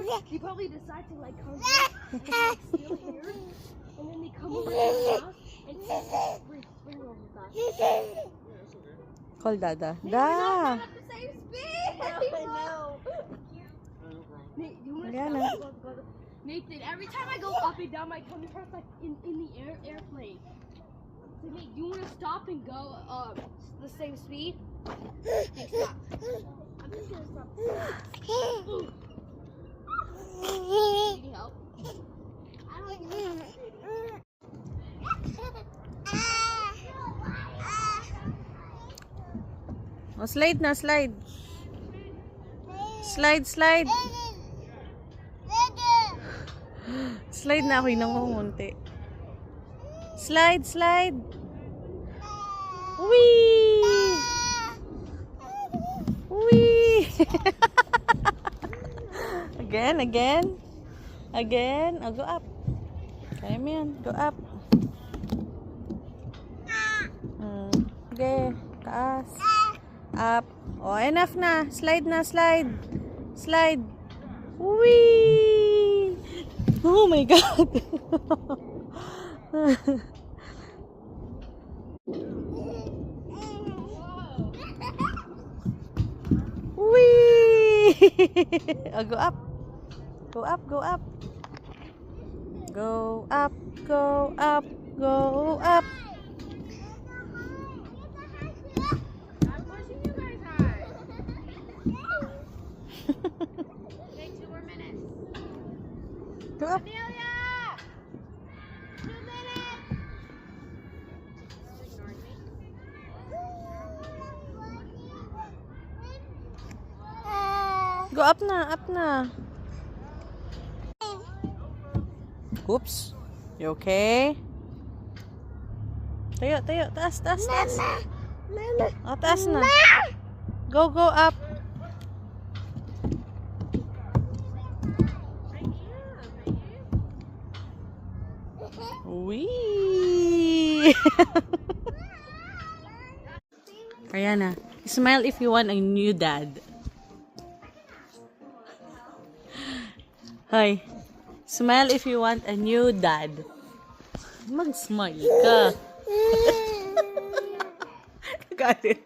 They probably decide to like come back and like steal here, and then they come over to the house and spring over that. Call Dada. We're Da! not at the same speed. I know. Nate, you want Yeah, to no. go? Nathan, every time I go up and down, my tummy hurts like in the airplane. So Nate, do you want to stop and go the same speed? Okay, stop. I'm just gonna stop. Need any help? I don't need help. Oh, slide na, slide. Slide, slide. Slide na ako yung nangungunti. Slide, slide. Whee! Whee! Again, again. Again. Oh, go up. Kaya mo yan. Go up. Okay. Taas. Up. Oh, enough na. Slide na, slide. Slide. Whee! Oh my God. Whee! Oh, go up. Go up, go up. Go up, go up, go up. I'm pushing you guys hard. Okay, 2 more minutes. Go up. Amelia! 2 minutes! Ignoring me. Go up na, up na. Oops. You okay? Tayo, tayo. Taas, taas, taas. Oh, taas na. Go, go up. Wee! Ariana, smile if you want a new dad. Hi. Smile if you want a new dad. Mag-smile ka. Galit.